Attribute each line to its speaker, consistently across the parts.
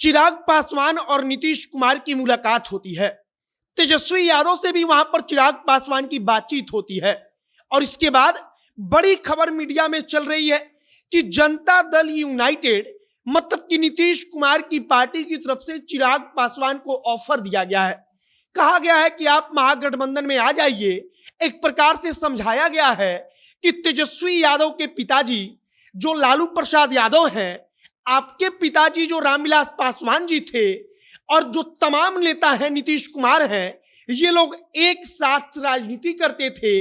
Speaker 1: चिराग पासवान और नीतीश कुमार की मुलाकात होती है। तेजस्वी यादव से भी वहां पर चिराग पासवान की बातचीत होती है और इसके बाद बड़ी खबर मीडिया में चल रही है कि जनता दल यूनाइटेड मतलब कि नीतीश कुमार की पार्टी की तरफ से चिराग पासवान को ऑफर दिया गया है। कहा गया है कि आप महागठबंधन में आ जाइए। एक प्रकार से समझाया गया है कि तेजस्वी यादव के पिताजी जो लालू प्रसाद यादव हैं, आपके पिताजी जो रामविलास पासवान जी थे और जो तमाम नेता हैं नीतीश कुमार हैं, ये लोग एक साथ राजनीति करते थे,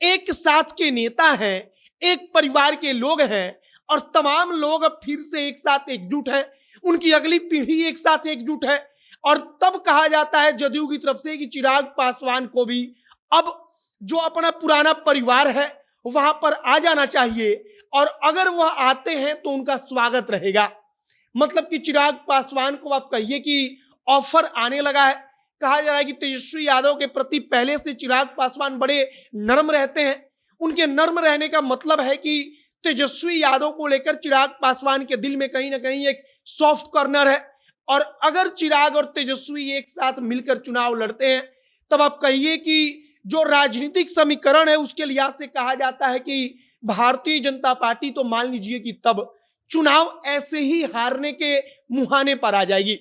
Speaker 1: एक साथ के नेता हैं, एक परिवार के लोग हैं और तमाम लोग अब फिर से एक साथ एकजुट हैं। उनकी अगली पीढ़ी एक साथ एकजुट है और तब कहा जाता है जदयू की तरफ से कि चिराग पासवान को भी अब जो अपना पुराना परिवार है वहां पर आ जाना चाहिए और अगर वह आते हैं तो उनका स्वागत रहेगा। मतलब कि चिराग पासवान को आप कहिए कि ऑफर आने लगा है। कहा जा रहा है कि तेजस्वी यादव के प्रति पहले से चिराग पासवान बड़े नर्म रहते हैं। उनके नर्म रहने का मतलब है कि तेजस्वी यादव को लेकर चिराग पासवान के दिल में कहीं ना कहीं एक सॉफ्ट कॉर्नर है और अगर चिराग और तेजस्वी एक साथ मिलकर चुनाव लड़ते हैं तब आप कहिए कि जो राजनीतिक समीकरण है उसके लिहाज से कहा जाता है कि भारतीय जनता पार्टी तो मान लीजिए कि तब चुनाव ऐसे ही हारने के मुहाने पर आ जाएगी।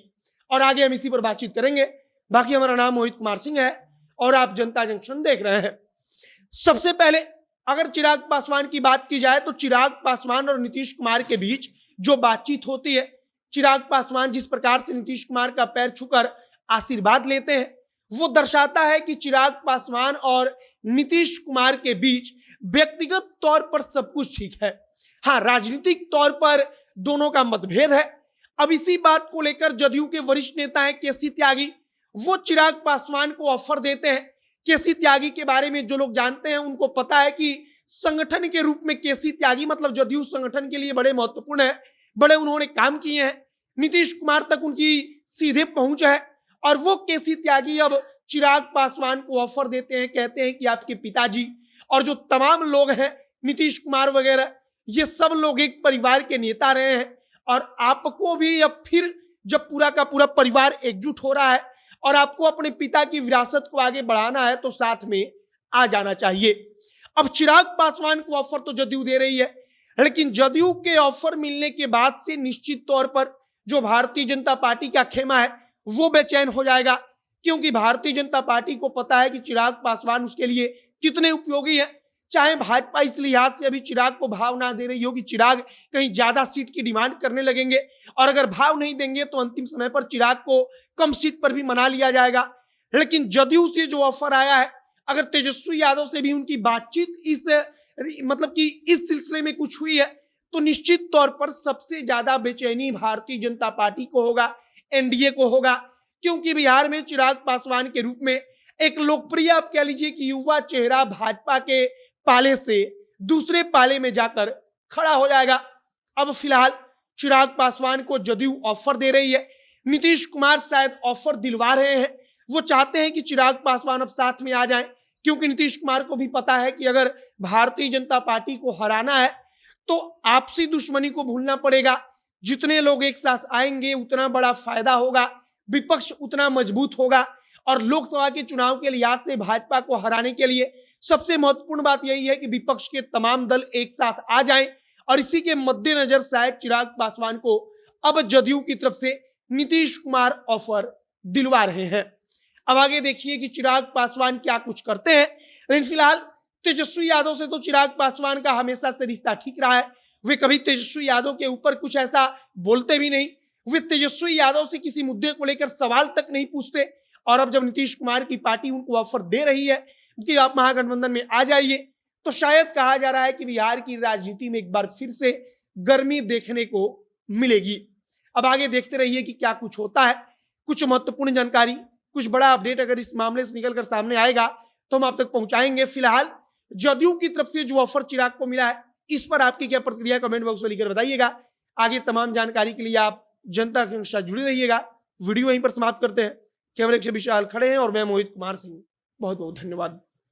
Speaker 1: और आगे हम इसी पर बातचीत करेंगे। बाकी हमारा नाम मोहित कुमार सिंह है और आप जनता जंक्शन देख रहे हैं। सबसे पहले अगर चिराग पासवान की बात की जाए तो चिराग पासवान और नीतीश कुमार के बीच जो बातचीत होती है, चिराग पासवान जिस प्रकार से नीतीश कुमार का पैर छूकर आशीर्वाद लेते हैं वो दर्शाता है कि चिराग पासवान और नीतीश कुमार के बीच व्यक्तिगत तौर पर सब कुछ ठीक है। हाँ, राजनीतिक तौर पर दोनों का मतभेद है। अब इसी बात को लेकर जदयू के वरिष्ठ नेता हैं केसी त्यागी, वो चिराग पासवान को ऑफर देते हैं। केसी त्यागी के बारे में जो लोग जानते हैं उनको पता है कि संगठन के रूप में केसी त्यागी मतलब जदयू संगठन के लिए बड़े महत्वपूर्ण है, बड़े उन्होंने काम किए हैं। नीतीश कुमार तक उनकी सीधे पहुंच है और वो केसी त्यागी अब चिराग पासवान को ऑफर देते हैं। कहते हैं कि आपके पिताजी और जो तमाम लोग हैं नीतीश कुमार वगैरह, ये सब लोग एक परिवार के नेता रहे हैं और आपको भी अब फिर जब पूरा का पूरा परिवार एकजुट हो रहा है और आपको अपने पिता की विरासत को आगे बढ़ाना है तो साथ में आ जाना चाहिए। अब चिराग पासवान को ऑफर तो जदयू दे रही है, लेकिन जदयू के ऑफर मिलने के बाद से निश्चित तौर पर जो भारतीय जनता पार्टी का खेमा है वो बेचैन हो जाएगा, क्योंकि भारतीय जनता पार्टी को पता है कि चिराग पासवान उसके लिए कितने उपयोगी है। चाहे भाजपा इस लिहाज से अभी चिराग को भाव ना दे रही हो कि चिराग कहीं ज्यादा सीट की डिमांड करने लगेंगे और अगर भाव नहीं देंगे तो अंतिम समय पर चिराग को कम सीट पर भी मना लिया जाएगा। लेकिन जदयू से जो ऑफर आया है, अगर तेजस्वी यादव से भी उनकी बातचीत इस मतलब कि इस सिलसिले में कुछ हुई है तो निश्चित तौर पर सबसे ज्यादा बेचैनी भारतीय जनता पार्टी को होगा, एनडीए को होगा, क्योंकि बिहार में चिराग पासवान के रूप में एक लोकप्रिय आप कह लीजिए कि युवा चेहरा भाजपा के पाले से दूसरे पाले में जाकर खड़ा हो जाएगा। अब फिलहाल चिराग पासवान को जदयू ऑफर दे रही है, नीतीश कुमार शायद ऑफर दिलवा रहे हैं। वो चाहते हैं कि चिराग पासवान अब साथ में आ जाएं, क्योंकि नीतीश कुमार को भी पता है कि अगर भारतीय जनता पार्टी को हराना है तो आपसी दुश्मनी को भूलना पड़ेगा। जितने लोग एक साथ आएंगे उतना बड़ा फायदा होगा, विपक्ष उतना मजबूत होगा और लोकसभा के चुनाव के लिहाज से भाजपा को हराने के लिए सबसे महत्वपूर्ण बात यही है कि विपक्ष के तमाम दल एक साथ आ जाएं और इसी के मद्देनजर शायद चिराग पासवान को अब जदयू की तरफ से नीतीश कुमार ऑफर दिलवा रहे हैं। अब आगे देखिए कि चिराग पासवान क्या कुछ करते हैं। लेकिन फिलहाल तेजस्वी यादव से तो चिराग पासवान का हमेशा से रिश्ता ठीक रहा है। वे कभी तेजस्वी यादव के ऊपर कुछ ऐसा बोलते भी नहीं, वे तेजस्वी यादव से किसी मुद्दे को लेकर सवाल तक नहीं पूछते। और अब जब नीतीश कुमार की पार्टी उनको ऑफर दे रही है कि आप महागठबंधन में आ जाइए, तो शायद कहा जा रहा है कि बिहार की राजनीति में एक बार फिर से गर्मी देखने को मिलेगी। अब आगे देखते रहिए कि क्या कुछ होता है। कुछ महत्वपूर्ण जानकारी, कुछ बड़ा अपडेट अगर इस मामले से निकलकर सामने आएगा तो हम आप तक पहुंचाएंगे। फिलहाल जदयू की तरफ से जो ऑफर चिराग को मिला है इस पर आपकी क्या प्रतिक्रिया कमेंट बॉक्स में लिखकर बताइएगा। आगे तमाम जानकारी के लिए आप जनता के साथ जुड़े रहिएगा। वीडियो यहीं पर समाप्त करते हैं। कैमरे के विशाल खड़े हैं और मैं मोहित कुमार सिंह। बहुत बहुत धन्यवाद।